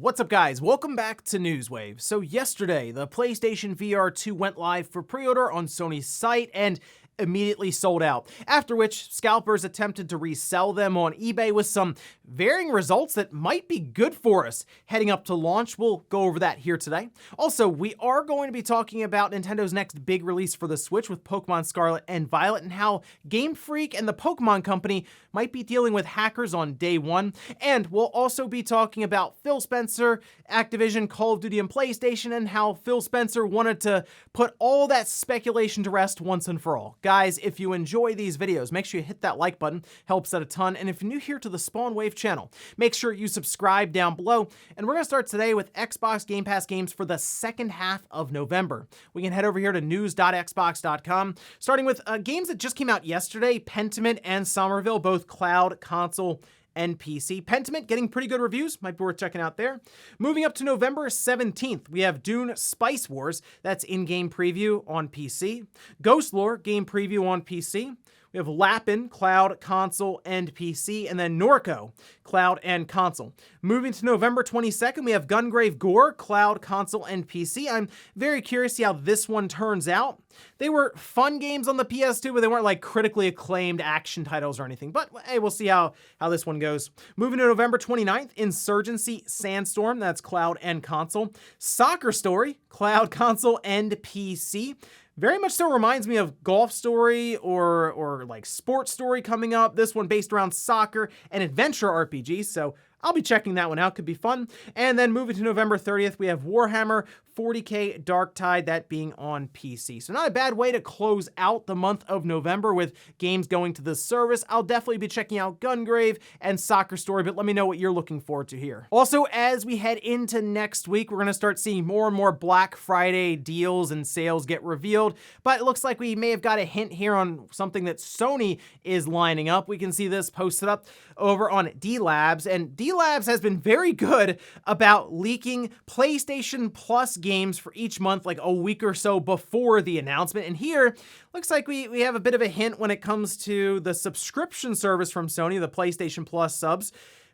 What's up, guys? Welcome back to Newswave. So yesterday, the PlayStation VR 2 went live for pre-order on Sony's site and immediately sold out, after which scalpers attempted to resell them on eBay with some varying results that might be good for us heading up to launch. We'll go over that here today. Also, we are going to be talking about Nintendo's next big release for the Switch with Pokemon Scarlet and Violet, and how Game Freak and the Pokemon Company might be dealing with hackers on day one. And we'll also be talking about Phil Spencer, Activision, Call of Duty, and PlayStation, and how Phil Spencer wanted to put all that speculation to rest once and for all. Guys, if you enjoy these videos, make sure you hit that like button, helps out a ton. And if you're new here to the Spawn Wave channel, make sure you subscribe down below. And we're gonna start today with Xbox Game Pass games for the second half of November. We can head over here to news.xbox.com, starting with games that just came out yesterday, Pentiment and Somerville, both cloud, console, and PC. Pentiment getting pretty good reviews, might be worth checking out there. Moving up to November 17th, we have Dune Spice Wars, that's in-game preview on PC. Ghost Lore, game preview on PC. We have Lapin, cloud, console, and PC, and then Norco, cloud and console. Moving to November 22nd, we have Gungrave Gore, cloud, console, and PC. I'm very curious to see how this one turns out. They were fun games on the PS2, but they weren't like critically acclaimed action titles or anything. But hey, we'll see how this one goes. Moving to November 29th, Insurgency Sandstorm, that's cloud and console. Soccer Story, cloud, console, and PC. Very much so reminds me of Golf Story or like Sports Story coming up. This one based around soccer and adventure RPG, so I'll be checking that one out, could be fun. And then moving to November 30th, we have Warhammer 40k Darktide, that being on PC. So not a bad way to close out the month of November with games going to the service. I'll definitely be checking out Gungrave and Soccer Story, but let me know what you're looking forward to here. Also, as we head into next week, we're gonna start seeing more and more Black Friday deals and sales get revealed, but it looks like we may have got a hint here on something that Sony is lining up. We can see this posted up over on D-Labs, and D-Labs has been very good about leaking PlayStation Plus games for each month, like a week or so before the announcement. And here, looks like we have a bit of a hint when it comes to the subscription service from Sony, the PlayStation Plus subs,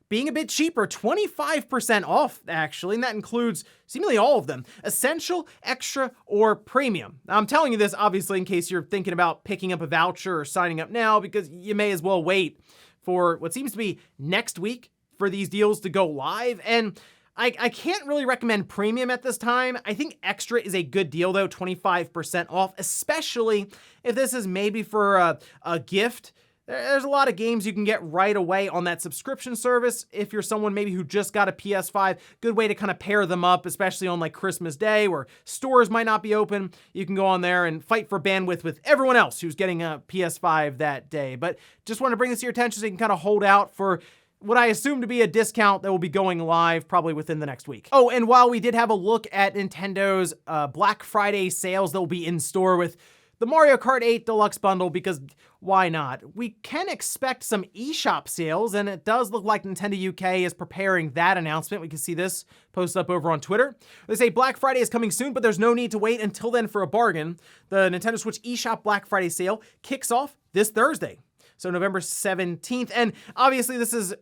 being a bit cheaper, 25% off, actually, and that includes seemingly all of them, Essential, Extra, or Premium. Now, I'm telling you this, obviously, in case you're thinking about picking up a voucher or signing up now, because you may as well wait for what seems to be next week for these deals to go live. And I can't really recommend Premium at this time. I think Extra is a good deal, though, 25% off, especially if this is maybe for a gift. There's a lot of games you can get right away on that subscription service. If you're someone maybe who just got a PS5, good way to kind of pair them up, especially on like Christmas Day where stores might not be open. You can go on there and fight for bandwidth with everyone else who's getting a PS5 that day. But just want to bring this to your attention so you can kind of hold out for what I assume to be a discount that will be going live probably within the next week. Oh, and while we did have a look at Nintendo's Black Friday sales that will be in store with the Mario Kart 8 Deluxe Bundle, because why not? We can expect some eShop sales, and it does look like Nintendo UK is preparing that announcement. We can see this posted up over on Twitter. They say Black Friday is coming soon, but there's no need to wait until then for a bargain. The Nintendo Switch eShop Black Friday sale kicks off this Thursday, so November 17th. And obviously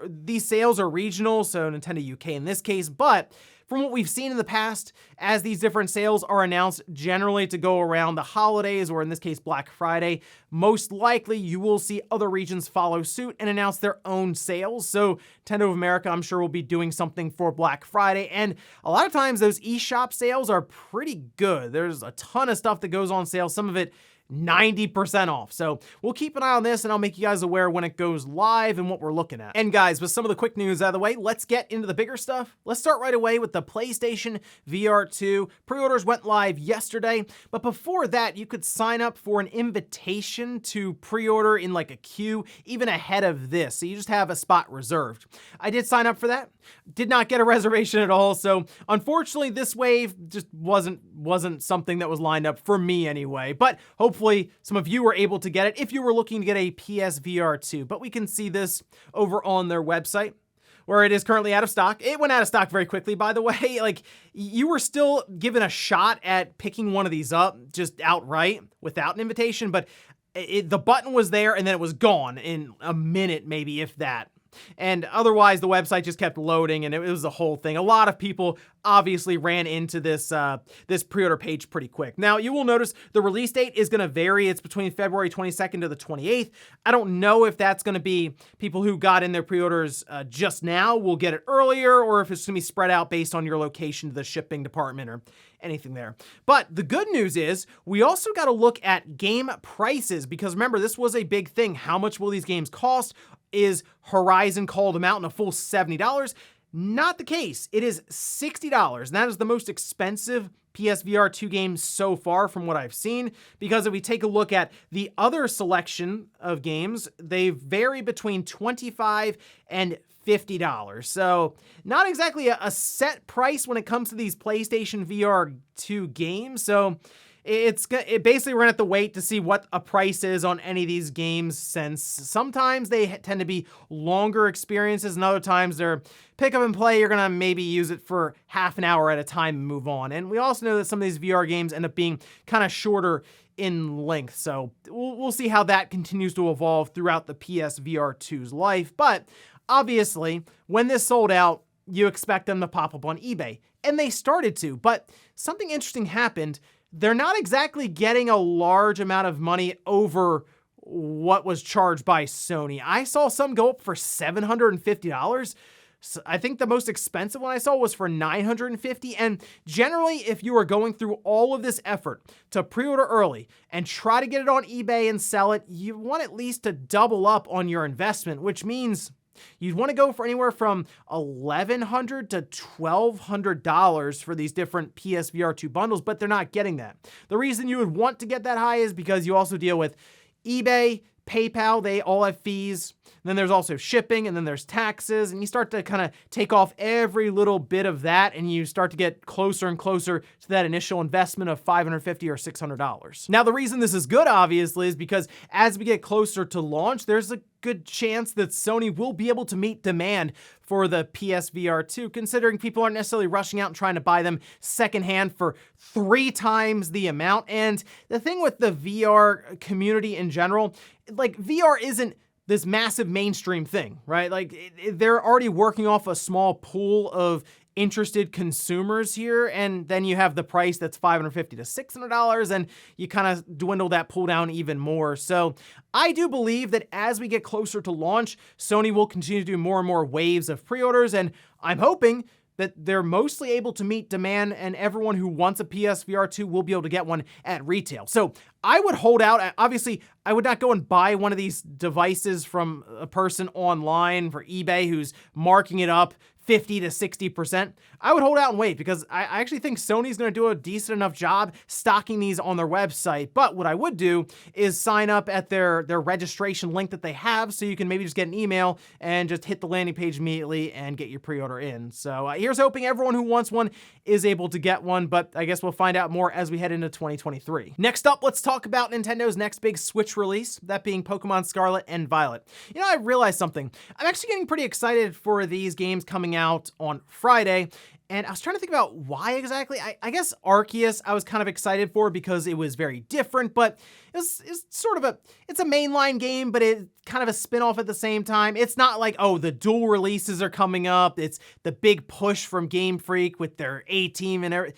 these sales are regional, so Nintendo UK in this case, but from what we've seen in the past, as these different sales are announced generally to go around the holidays, or in this case, Black Friday, most likely you will see other regions follow suit and announce their own sales. So Nintendo of America, I'm sure, will be doing something for Black Friday. And a lot of times those eShop sales are pretty good. There's a ton of stuff that goes on sale, some of it 90% off. So we'll keep an eye on this, and I'll make you guys aware when it goes live and what we're looking at. And guys, with some of the quick news out of the way, let's get into the bigger stuff. Let's start right away with the PlayStation VR 2. Pre-orders went live yesterday, but before that, you could sign up for an invitation to pre-order in like a queue, even ahead of this. So you just have a spot reserved. I did sign up for that. Did not get a reservation at all. So unfortunately, this wave just wasn't something that was lined up for me anyway, but hopefully some of you were able to get it if you were looking to get a PSVR 2, but we can see this over on their website where it is currently out of stock. It went out of stock very quickly, by the way. Like, you were still given a shot at picking one of these up just outright without an invitation, but the button was there and then it was gone in a minute, maybe, if that. And otherwise, the website just kept loading, and it was a whole thing. A lot of people obviously ran into this pre-order page pretty quick. Now, you will notice the release date is going to vary. It's between February 22nd to the 28th. I don't know if that's going to be people who got in their pre-orders just now will get it earlier, or if it's going to be spread out based on your location to the shipping department or anything there. But the good news is we also got to look at game prices, because remember, this was a big thing. How much will these games cost? Is Horizon Call of the Mountain a full $70? Not the case. It is $60, and that is the most expensive PSVR 2 game so far from what I've seen, because if we take a look at the other selection of games, they vary between $25 and $50. So not exactly a set price when it comes to these PlayStation VR 2 games. So it basically we're gonna have to wait to see what a price is on any of these games, since sometimes they tend to be longer experiences and other times they're pick up and play. You're gonna maybe use it for half an hour at a time and move on. And we also know that some of these VR games end up being kind of shorter in length. So we'll see how that continues to evolve throughout the PSVR 2's life. But obviously, when this sold out, you expect them to pop up on eBay, and they started to, but something interesting happened. They're not exactly getting a large amount of money over what was charged by Sony. I saw some go up for $750. So I think the most expensive one I saw was for $950. And generally, if you are going through all of this effort to pre-order early and try to get it on eBay and sell it, you want at least to double up on your investment, which means you'd want to go for anywhere from $1,100 to $1,200 for these different PSVR 2 bundles, but they're not getting that. The reason you would want to get that high is because you also deal with eBay, PayPal, they all have fees. Then there's also shipping, and then there's taxes, and you start to kind of take off every little bit of that, and you start to get closer and closer to that initial investment of $550 or $600. Now, the reason this is good, obviously, is because as we get closer to launch, there's a good chance that Sony will be able to meet demand for the PSVR 2, considering people aren't necessarily rushing out and trying to buy them secondhand for 3 times the amount. And the thing with the VR community in general, like, VR isn't this massive mainstream thing, right? Like, they're already working off a small pool of interested consumers here, and then you have the price that's $550 to $600, and you kind of dwindle that pool down even more. So I do believe that as we get closer to launch, Sony will continue to do more and more waves of pre-orders, and I'm hoping that they're mostly able to meet demand, and everyone who wants a PSVR 2 will be able to get one at retail. So I would hold out. Obviously, I would not go and buy one of these devices from a person online for eBay who's marking it up 50 to 60%. I would hold out and wait, because I actually think Sony's going to do a decent enough job stocking these on their website. But what I would do is sign up at their registration link that they have, so you can maybe just get an email and just hit the landing page immediately and get your pre-order in. So here's hoping everyone who wants one is able to get one, but I guess we'll find out more as we head into 2023. Next up, let's talk about Nintendo's next big Switch release, that being Pokemon Scarlet and Violet. You know, I realized something. I'm actually getting pretty excited for these games coming out on Friday, and I was trying to think about why exactly. I guess Arceus I was kind of excited for because it was very different, but it's sort of it's a mainline game, but it's kind of a spin-off at the same time. It's not like, oh, the dual releases are coming up. It's the big push from Game Freak with their A-Team and everything.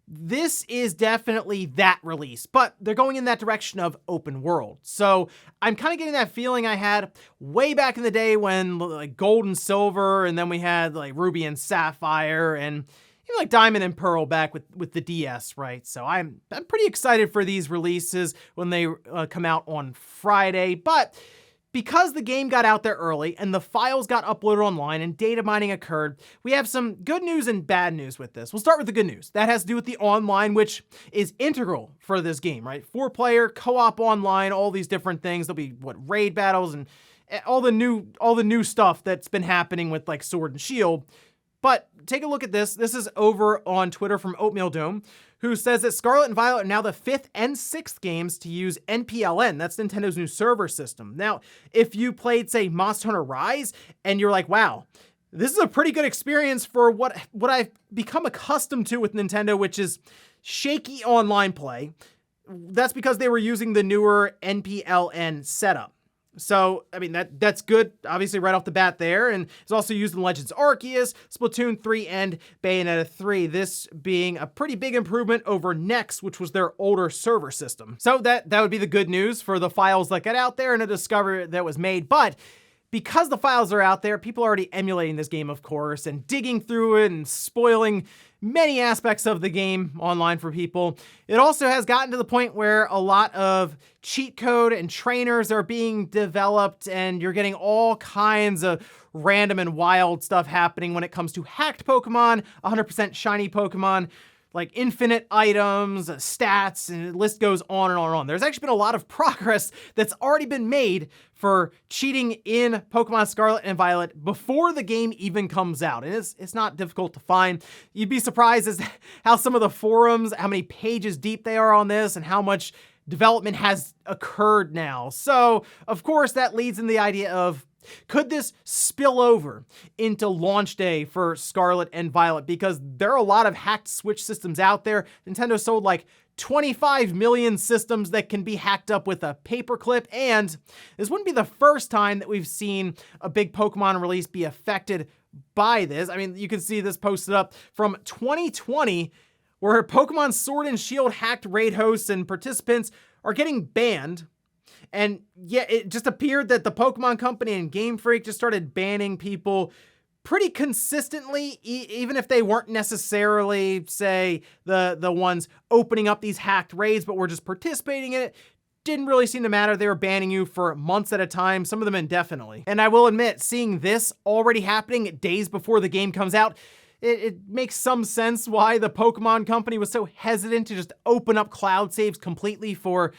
This is definitely that release, but they're going in that direction of open world. So I'm kind of getting that feeling I had way back in the day when, like, Gold and Silver, and then we had like Ruby and Sapphire, and even like Diamond and Pearl back with the DS, right? So I'm pretty excited for these releases when they come out on Friday, but because the game got out there early and the files got uploaded online and data mining occurred, we have some good news and bad news with this. We'll start with the good news. That has to do with the online, which is integral for this game, right? 4-player, co-op online, all these different things. There'll be, raid battles and all the new stuff that's been happening with, like, Sword and Shield. But take a look at this. This is over on Twitter from Oatmeal Dome, who says that Scarlet and Violet are now the 5th and 6th games to use NPLN. That's Nintendo's new server system. Now, if you played, say, Monster Hunter Rise, and you're like, wow, this is a pretty good experience for what I've become accustomed to with Nintendo, which is shaky online play. That's because they were using the newer NPLN setup. So, I mean, that's good, obviously, right off the bat there. And it's also used in Legends Arceus, Splatoon 3, and Bayonetta 3. This being a pretty big improvement over Next, which was their older server system. So that would be the good news for the files that got out there and a discovery that was made. But because the files are out there, people are already emulating this game, of course, and digging through it and spoiling many aspects of the game online for people. It also has gotten to the point where a lot of cheat code and trainers are being developed, and you're getting all kinds of random and wild stuff happening when it comes to hacked Pokemon, 100% shiny Pokemon, like infinite items, stats, and the list goes on and on and on. There's actually been a lot of progress that's already been made for cheating in Pokemon Scarlet and Violet before the game even comes out. And it's not difficult to find. You'd be surprised as how some of the forums, how many pages deep they are on this, and how much development has occurred now. So, of course, that leads in the idea of, could this spill over into launch day for Scarlet and Violet? Because there are a lot of hacked Switch systems out there. Nintendo sold like 25 million systems that can be hacked up with a paperclip, and this wouldn't be the first time that we've seen a big Pokemon release be affected by this. I mean, you can see this posted up from 2020, where Pokemon Sword and Shield hacked raid hosts and participants are getting banned. And yeah, it just appeared that the Pokemon Company and Game Freak just started banning people pretty consistently, even if they weren't necessarily, say, the ones opening up these hacked raids, but were just participating in it. Didn't really seem to matter. They were banning you for months at a time, some of them indefinitely. And I will admit, seeing this already happening days before the game comes out, it makes some sense why the Pokemon Company was so hesitant to just open up cloud saves completely for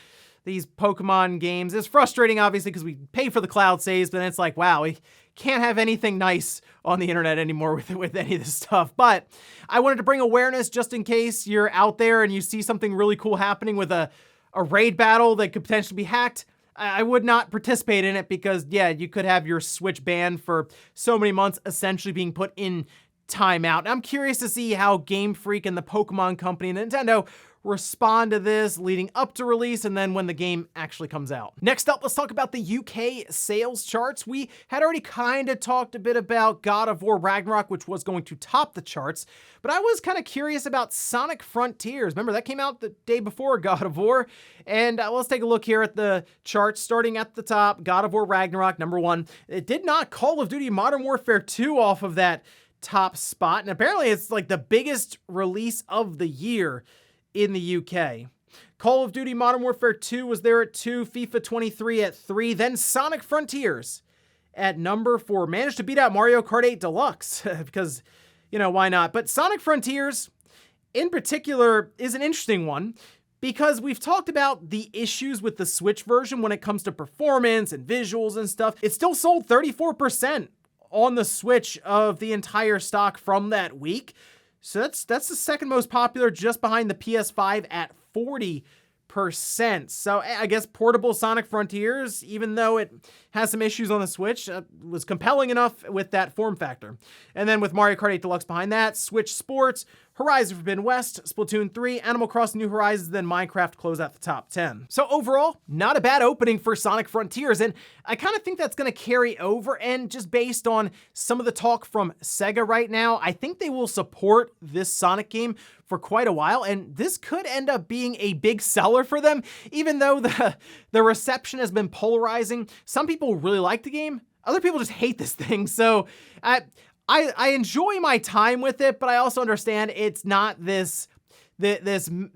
these Pokemon games. It's frustrating, obviously, because we pay for the cloud saves, but it's like, wow, we can't have anything nice on the internet anymore with any of this stuff. But I wanted to bring awareness just in case you're out there and you see something really cool happening with a raid battle that could potentially be hacked. I would not participate in it because, yeah, you could have your Switch banned for so many months, essentially being put in timeout. I'm curious to see how Game Freak and the Pokemon Company and Nintendo respond to this leading up to release and then when the game actually comes out. Next up, let's talk about the UK sales charts. We had already kind of talked a bit about God of War Ragnarok, which was going to top the charts, but I was kind of curious about Sonic Frontiers. Remember, that came out the day before God of War, and let's take a look here at the charts. Starting at the top, God of War Ragnarok, number 1. It did not Call of Duty Modern Warfare 2 off of that top spot, and apparently it's like the biggest release of the year in the UK. Call of Duty Modern Warfare 2 was there at 2, FIFA 23 at 3, then Sonic Frontiers at number 4. Managed to beat out Mario Kart 8 Deluxe because, you know, why not? But Sonic Frontiers in particular is an interesting one because we've talked about the issues with the Switch version when it comes to performance and visuals and stuff. It still sold 34% on the Switch of the entire stock from that week. So that's the second most popular, just behind the PS5 at 40%. So I guess portable Sonic Frontiers, even though it has some issues on the Switch, was compelling enough with that form factor. And then with Mario Kart 8 Deluxe behind that, Switch Sports, Horizon Forbidden West, Splatoon 3, Animal Crossing New Horizons, then Minecraft close out the top 10. So overall, not a bad opening for Sonic Frontiers, and I kind of think that's going to carry over, and just based on some of the talk from Sega right now, I think they will support this Sonic game for quite a while, and this could end up being a big seller for them, even though the reception has been polarizing. Some people really like the game, other people just hate this thing, so I enjoy my time with it, but I also understand it's not this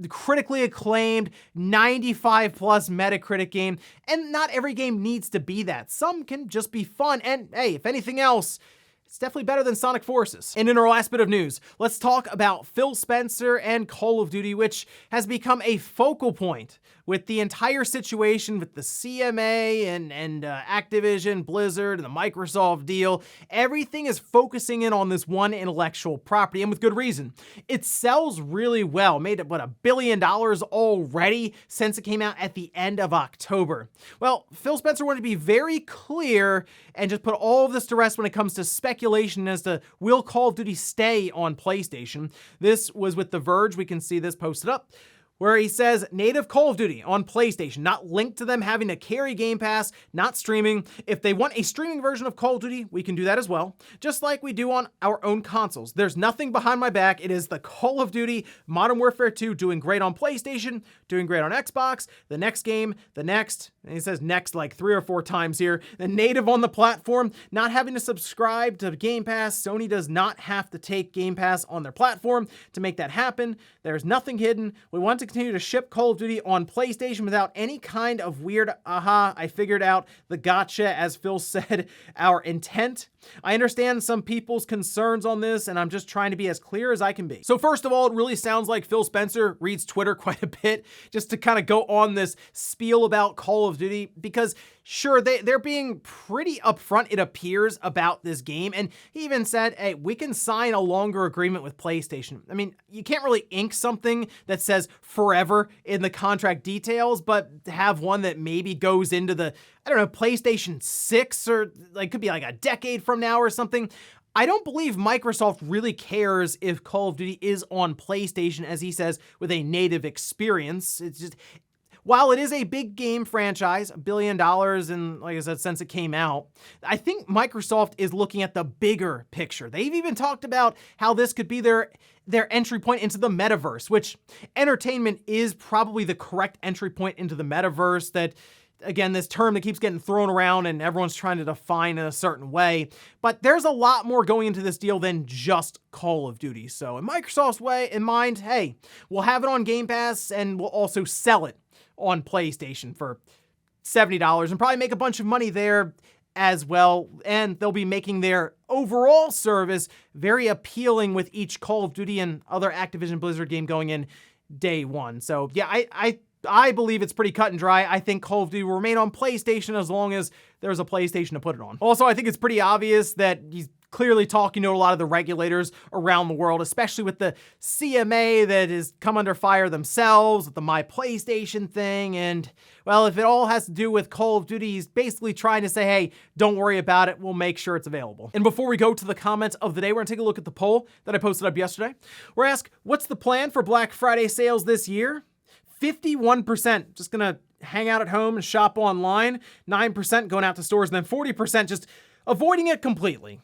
critically acclaimed 95 plus Metacritic game, and not every game needs to be that. Some can just be fun, and hey, if anything else, it's definitely better than Sonic Forces. And in our last bit of news, let's talk about Phil Spencer and Call of Duty, which has become a focal point with the entire situation with the CMA and Activision, Blizzard, and the Microsoft deal. Everything is focusing in on this one intellectual property, and with good reason. It sells really well, made it, $1 billion already since it came out at the end of October. Well, Phil Spencer wanted to be very clear and just put all of this to rest when it comes to speculation as to will Call of Duty stay on PlayStation. This was with The Verge. We can see this posted up, where he says native Call of Duty on PlayStation, not linked to them having to carry Game Pass, not streaming. If they want a streaming version of Call of Duty, we can do that as well, just like we do on our own consoles. There's nothing behind my back. It is the Call of Duty Modern Warfare 2 doing great on PlayStation, doing great on Xbox, the next game, the next, and he says next like 3 or 4 times here, the native on the platform, not having to subscribe to Game Pass. Sony does not have to take Game Pass on their platform to make that happen. There's nothing hidden. We want to continue to ship Call of Duty on PlayStation without any kind of weird, I figured out the gotcha, as Phil said, our intent. I understand some people's concerns on this, and I'm just trying to be as clear as I can be. So first of all, it really sounds like Phil Spencer reads Twitter quite a bit just to kind of go on this spiel about Call of Duty, because sure, they're being pretty upfront, it appears, about this game. And he even said, hey, we can sign a longer agreement with PlayStation. I mean, you can't really ink something that says forever in the contract details, but have one that maybe goes into the, I don't know, PlayStation 6, or like could be like a decade from now or something. I don't believe Microsoft really cares if Call of Duty is on PlayStation, as he says, with a native experience. It's just, while it is a big game franchise, $1 billion, and like I said, since it came out, I think Microsoft is looking at the bigger picture. They've even talked about how this could be their entry point into the metaverse, which entertainment is probably the correct entry point into the metaverse. That, again, this term that keeps getting thrown around and everyone's trying to define in a certain way. But there's a lot more going into this deal than just Call of Duty. So in Microsoft's way in mind, hey, we'll have it on Game Pass and we'll also sell it on PlayStation for $70 and probably make a bunch of money there as well. And they'll be making their overall service very appealing with each Call of Duty and other Activision Blizzard game going in day one. So yeah, I believe it's pretty cut and dry. I think Call of Duty will remain on PlayStation as long as there's a PlayStation to put it on. Also, I think it's pretty obvious that he's clearly talking to a lot of the regulators around the world, especially with the CMA that has come under fire themselves with the My PlayStation thing. And, well, if it all has to do with Call of Duty, he's basically trying to say, hey, don't worry about it. We'll make sure it's available. And before we go to the comments of the day, we're gonna take a look at the poll that I posted up yesterday. We're asked, what's the plan for Black Friday sales this year? 51% just gonna hang out at home and shop online, 9% going out to stores, and then 40% just avoiding it completely.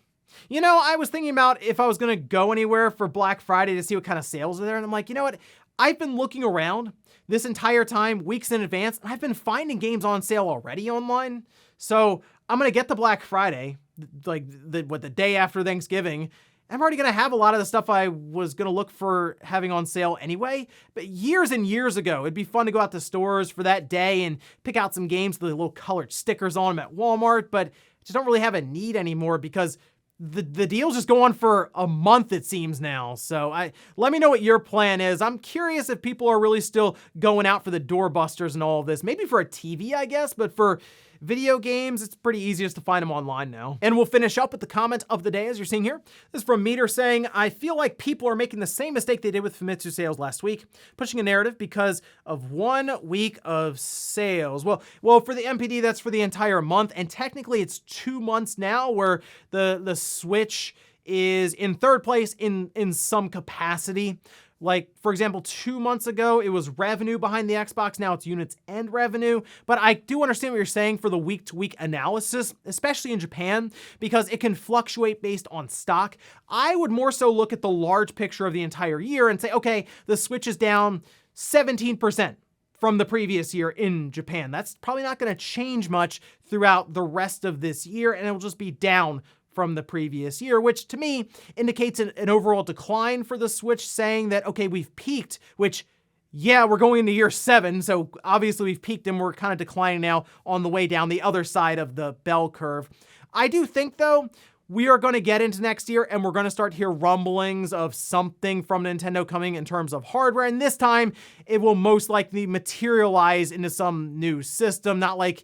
You know, I was thinking about if I was gonna go anywhere for Black Friday to see what kind of sales are there, and I'm like, you know what? I've been looking around this entire time, weeks in advance, and I've been finding games on sale already online. So I'm gonna get the Black Friday, like the day after Thanksgiving. I'm already gonna have a lot of the stuff I was gonna look for having on sale anyway. But years and years ago, it'd be fun to go out to stores for that day and pick out some games with the little colored stickers on them at Walmart, but just don't really have a need anymore because the deals just go on for a month, it seems now. So let me know what your plan is. I'm curious if people are really still going out for the doorbusters and all of this. Maybe for a TV, I guess, but for video games, it's pretty easy just to find them online now. And we'll finish up with the comment of the day, as you're seeing here. This is from Meter saying, I feel like people are making the same mistake they did with Famitsu sales last week, pushing a narrative because of 1 week of sales. Well, for the MPD, that's for the entire month, and technically it's 2 months now where the Switch is in third place in some capacity. Like, for example, 2 months ago, it was revenue behind the Xbox. Now it's units and revenue. But I do understand what you're saying for the week-to-week analysis, especially in Japan, because it can fluctuate based on stock. I would more so look at the large picture of the entire year and say, okay, the Switch is down 17% from the previous year in Japan. That's probably not going to change much throughout the rest of this year, and it'll just be down from the previous year, which to me indicates an overall decline for the Switch, saying that, okay, we've peaked, which, yeah, we're going into year 7, so obviously we've peaked and we're kind of declining now on the way down the other side of the bell curve. I do think, though, we are going to get into next year and we're going to start to hear rumblings of something from Nintendo coming in terms of hardware, and this time it will most likely materialize into some new system, not like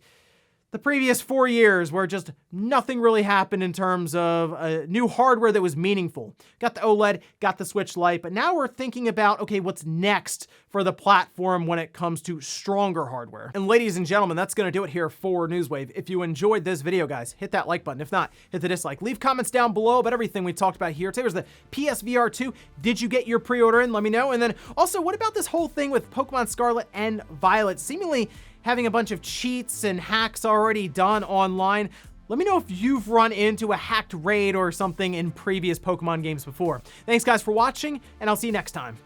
the previous 4 years where just nothing really happened in terms of new hardware that was meaningful. Got the OLED, got the Switch Lite, but now we're thinking about, okay, what's next for the platform when it comes to stronger hardware. And ladies and gentlemen, that's gonna do it here for Newswave. If you enjoyed this video, guys, hit that like button. If not, hit the dislike. Leave comments down below about everything we talked about here. Today was the PSVR 2. Did you get your pre-order in? Let me know. And then also, what about this whole thing with Pokemon Scarlet and Violet seemingly having a bunch of cheats and hacks already done online? Let me know if you've run into a hacked raid or something in previous Pokemon games before. Thanks guys for watching, and I'll see you next time.